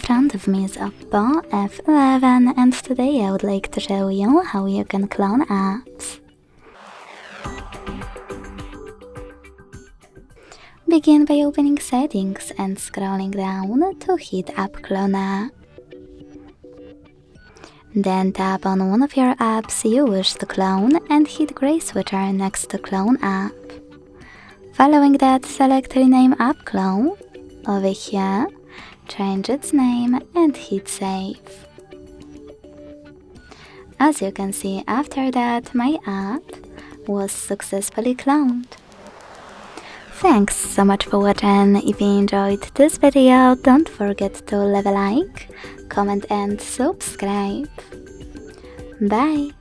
front of me is Oppo F11 and today I would like to show you how you can clone apps. Begin by opening Settings and scrolling down to hit App Cloner. Then tap on one of your apps you wish to clone and hit gray switcher next to Clone App. Following that, select Rename App Clone. Over here, change its name and hit Save. As you can see, after that, my app was successfully cloned. Thanks so much for watching. If you enjoyed this video, don't forget to leave a like, comment and subscribe. Bye!